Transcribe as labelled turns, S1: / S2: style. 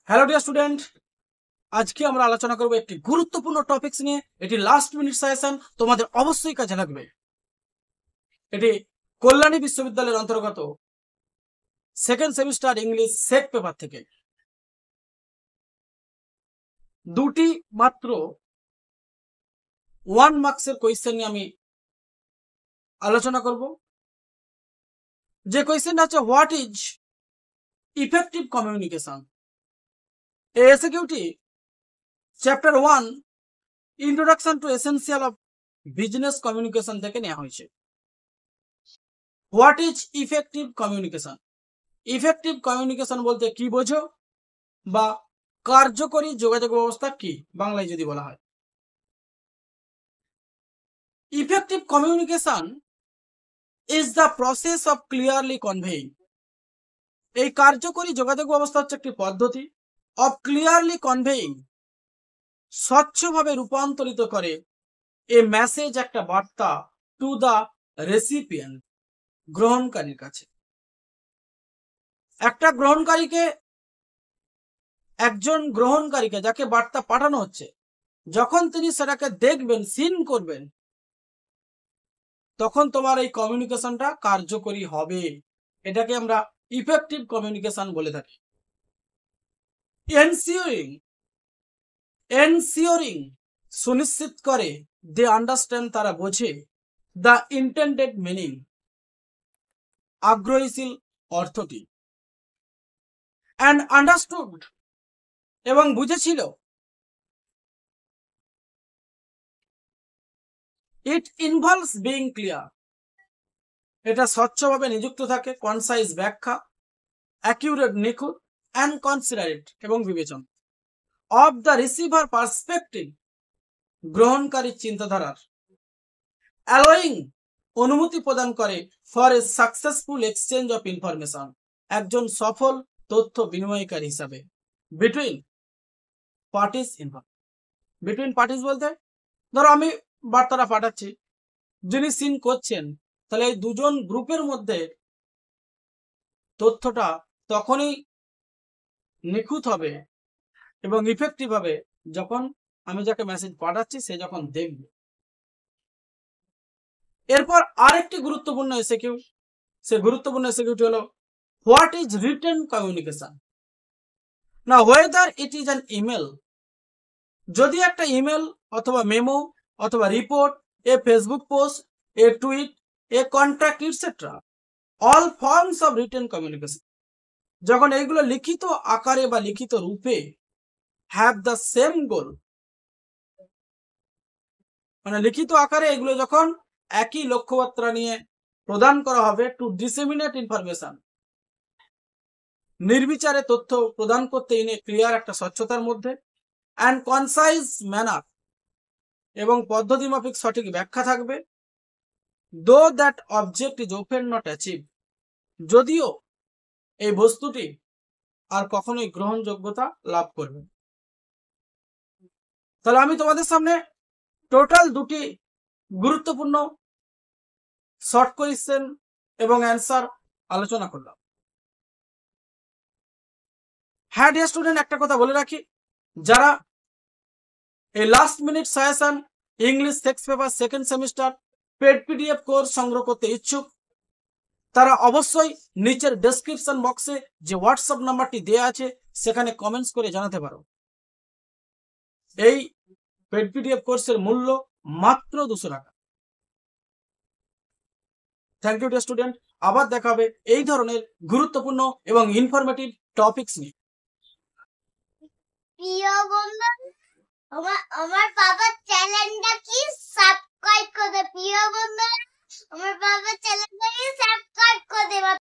S1: Hello dear student, আজকে আমরা আলোচনা করব একটি গুরুত্বপূর্ণ টপিকস নিয়ে। এটি লাস্ট মিনিট সাজেশন, তোমাদের অবশ্যই কাজে লাগবে। এটি কল্যাণী বিশ্ববিদ্যালয়ের অন্তর্গত second semester English set paper থেকে দুটি মাত্র 1 মার্কসের কোয়েশ্চেন নিয়ে আমি আলোচনা করব। যে কোয়েশ্চেনটা হচ্ছে, হোয়াট ইজ ইফেক্টিভ কমিউনিকেশন। এই SAQT chapter 1 introduction to essential of business communication থেকে নেওয়া হয়েছে। What is effective communication. Effective communication বলতে কি বোঝো, বা কার্যকরী যোগাযোগ ব্যবস্থা কি বাংলায় যদি বলা হয়। Effective communication is the process of clearly conveying. এই কার্যকরী যোগাযোগ ব্যবস্থা হচ্ছে একটি পদ্ধতি অফ ক্লিয়ারলি কনভেইং, স্বচ্ছভাবে রূপান্তরিত করে এ মেসেজ, একটা বার্তা, টু দ্য রেসিপিয়েন্ট, গ্রহণকারীর কাছে। একটা গ্রহণকারীকে, একজন গ্রহণকারীকে যাকে বার্তা পাঠানো হচ্ছে, যখন তিনি সেটাকে দেখবেন, সিন করবেন, তখন তোমার এই কমিউনিকেশনটা কার্যকরী হবে। এটাকে আমরা ইফেক্টিভ কমিউনিকেশন বলে থাকি। এনসিওরিং সুনিশ্চিত করে, দে আন্ডারস্ট্যান্ড, তারা বোঝে, দ্য ইন্টেন্ডেড মিনিং, আগ্রহীশীল অর্থটি, অ্যান্ড আন্ডারস্টুড, এবং বুঝেছিল, ইট ইনভলভস বিং ক্লিয়ার, এটা স্বচ্ছভাবে নিযুক্ত থাকে, কনসাইজ ব্যাখ্যা, অ্যাকিউরেট নিখুঁত, অ্যান্ড কনসিডারেট এবং বিবেচন, অফ দ্য রিসিভার পার্সপেক্টিভ, গ্রহণকারীর চিন্তাধারার, অ্যালোয়িং, অনুমতি প্রদান করে, for a successful exchange of information, একজন সফল তথ্য বিনিময়কারী হিসাবে, between parties involve. Between parties বলতে, ধরো আমি বার্তাটা পাঠাচ্ছি, যিনি সিন করছেন, তাহলে এই দুজন গ্রুপের মধ্যে তথ্যটা তখনই নিখুঁত হবে এবং ইফেক্টিভ হবে যখন আমি যাকে মেসেজ পাঠাচ্ছি সে যখন দেখবে। এরপর আরেকটি গুরুত্বপূর্ণ এসএকিউ, সে গুরুত্বপূর্ণ এসএকিউটি হলো, হোয়াট ইজ রিটেন কমিউনিকেশন। না, weather it is an email, যদি একটা ইমেল অথবা মেমো অথবা report, A Facebook post, A tweet, A contact et cetera, all forms of written communication, যখন এইগুলো লিখিত আকারে বা লিখিত রূপে হ্যাভ দ্য সেম গোল, মানে লিখিত আকারে এগুলো যখন একই লক্ষ্যমাত্রা নিয়ে প্রদান করা হবে, টু ডিসেমিনেট ইনফরমেশন, নির্বিচারে তথ্য প্রদান করতে, ইন এ ক্লিয়ার, একটা স্বচ্ছতার মধ্যে, অ্যান্ড কনসাইজ ম্যানার, এবং পদ্ধতি মাফিক সঠিক ব্যাখ্যা থাকবে, দো that object is open not achieve, যদিও এই বস্তুটি আর কখনোই গ্রহণযোগ্যতা লাভ করবে। তাহলে আমি তোমাদের সামনে টোটাল দুটি গুরুত্বপূর্ণ শর্ট কোয়েশ্চেন এবং অ্যান্সার আলোচনা করলাম। হ্যাঁ ডিয়ার স্টুডেন্ট, একটা কথা বলে রাখি, যারা এই last minute suggestion English text paper second semester paid PDF course সংগ্রহ করতে ইচ্ছুক, তারা অবশ্যই নিচের ডেসক্রিপশন বক্সে যে হোয়াটসঅ্যাপ নাম্বারটি দেওয়া আছে সেখানে কমেন্টস করে জানাতে পারো। এই পেড পিডিএফ কোর্সের মূল্য মাত্র 200 টাকা। থ্যাংক ইউ ডিয়ার স্টুডেন্ট, আবার দেখা হবে এই ধরনের গুরুত্বপূর্ণ এবং ইনফরমেটিভ টপিকস নিয়ে।
S2: প্রিয় বন্ধু, আমার বাবা